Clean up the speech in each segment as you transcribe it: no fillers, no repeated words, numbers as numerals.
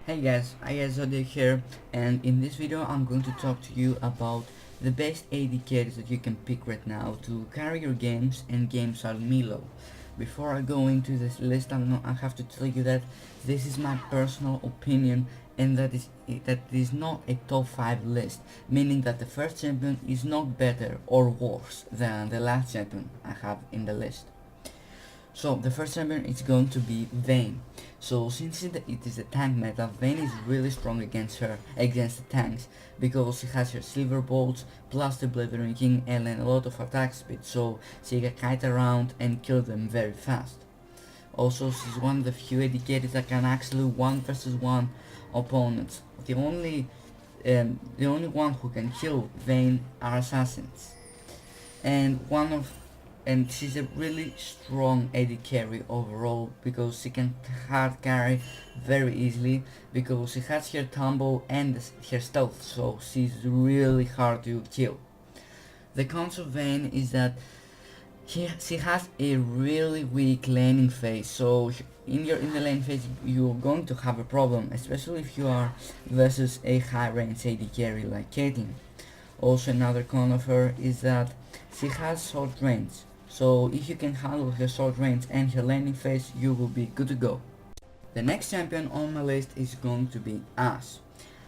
Hey guys, iiZoDiAc here, and in this video I'm going to talk to you about the best AD carries that you can pick right now to carry your games and games on Milo. Before I go into this list, I have to tell you that this is my personal opinion, and that is not a top 5 list, meaning that the first champion is not better or worse than the last champion I have in the list. So the first champion is going to be Vayne. So since it is a tank meta, Vayne is really strong against the tanks, because she has her silver bolts plus the blithering king and a lot of attack speed, so she can kite around and kill them very fast. Also, she's one of the few AD carries that can actually 1 versus 1 opponents. The only one who can kill Vayne are assassins, and she's a really strong AD carry overall, because she can hard carry very easily, because she has her tumble and her stealth, so she's really hard to kill. The cons of Vayne is that she has a really weak laning phase, so in the lane phase you're going to have a problem, especially if you are versus a high range AD carry like Caitlyn. Also, another con of her is that she has short range, so if you can handle her short range and her laning phase, you will be good to go. The next champion on my list is going to be Ashe.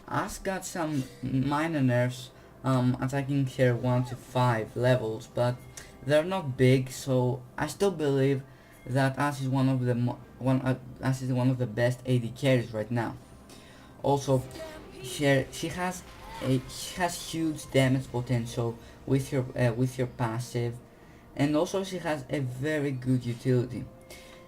Ashe got some minor nerfs, attacking her 1 to 5 levels, but they're not big, so I still believe that Ashe is one of the best AD carries right now. Also, she has huge damage potential with her passive, and also she has a very good utility.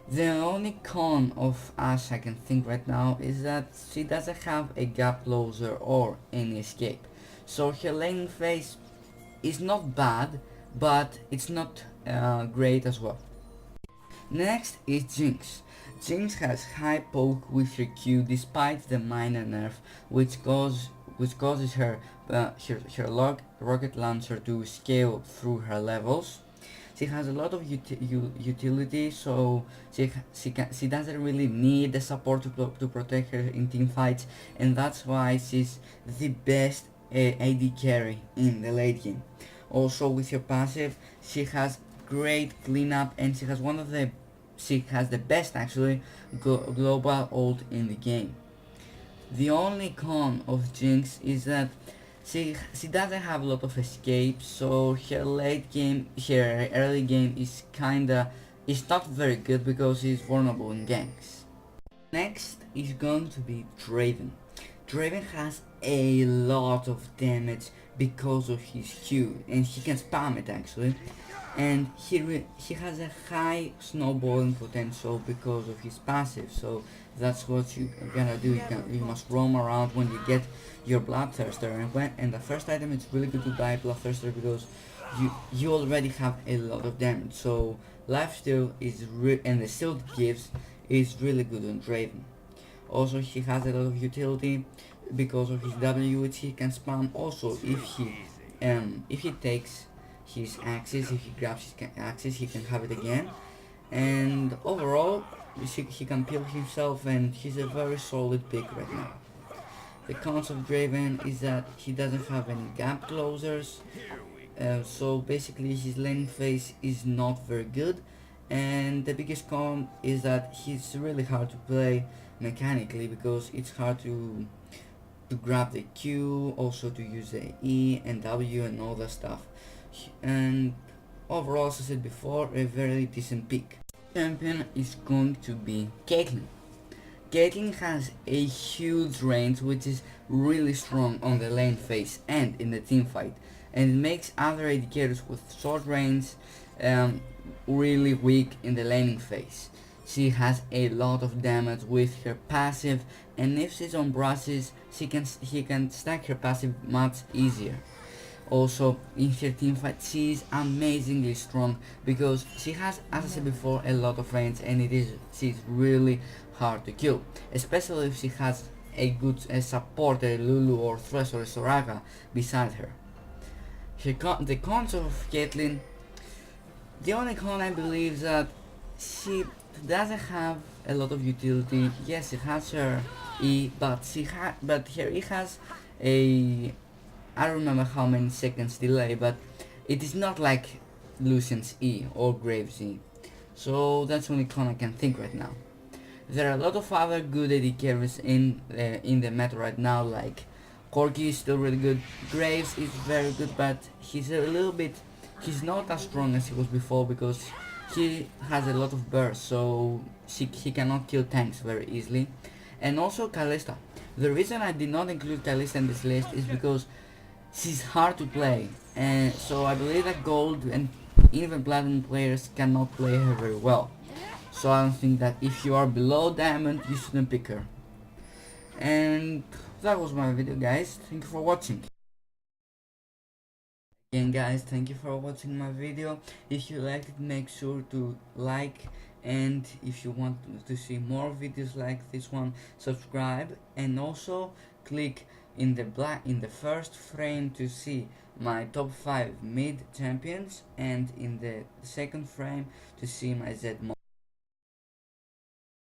The only con of Ashe I can think right now is that she doesn't have a gap closer or any escape, so her laning phase is not bad, but it's not great as well. Next is Jinx. Jinx has high poke with her Q despite the minor nerf, which causes her rocket launcher to scale through her levels. She has a lot of utility, so she doesn't really need the support to protect her in team fights, and that's why she's the best AD carry in the late game. Also, with her passive, she has great cleanup, and she has the best actually global ult in the game. The only con of Jinx is that she doesn't have a lot of escape, so her early game is not very good, because she's vulnerable in ganks. Next is going to be Draven. Draven has a lot of damage because of his Q, and he can spam it actually, and he has a high snowballing potential because of his passive, so that's what you gonna do. You must roam around when you get your Bloodthirster, and the first item, it's really good to buy Bloodthirster, because you already have a lot of damage, so lifesteal and the shield gives is really good on Draven. Also, he has a lot of utility because of his W, which he can spam. Also, if he takes his axis, if he grabs his axis, he can have it again, and overall he can peel himself, and he's a very solid pick right now. The cons of Draven is that he doesn't have any gap closers, so basically his laning phase is not very good, and the biggest con is that he's really hard to play mechanically, because it's hard to grab the Q, also to use the E and W and all that stuff. And overall, as I said before, a very decent pick. Champion is going to be Caitlyn. Caitlyn has a huge range, which is really strong on the lane phase and in the team fight, and it makes other AD carries with short range really weak in the laning phase. She has a lot of damage with her passive, and if she's on brushes, he can stack her passive much easier. Also, in her team fight, she is amazingly strong, because she has, as I said before, a lot of range, and she's really hard to kill, especially if she has a good support, a Lulu or Thresh or a Soraka beside her. The cons of Caitlyn, the only con I believe is that doesn't have a lot of utility. Yes, it has her E, but her E has a, I don't remember how many seconds delay, but it is not like Lucian's E or Graves E. So that's the only con I can think right now. There are a lot of other good AD carries in the meta right now, like Corki is still really good, Graves is very good, but he's not as strong as he was before because he has a lot of burst, so he cannot kill tanks very easily. And also Kalista. The reason I did not include Kalista in this list is because she's hard to play, and so I believe that gold and even platinum players cannot play her very well. So I don't think that if you are below diamond, you shouldn't pick her. And that was my video, guys. Thank you for watching. Again, guys, thank you for watching my video. If you liked it, make sure to like, and if you want to see more videos like this one, subscribe, and also click in the first frame to see my top 5 mid champions, and in the second frame to see my Zed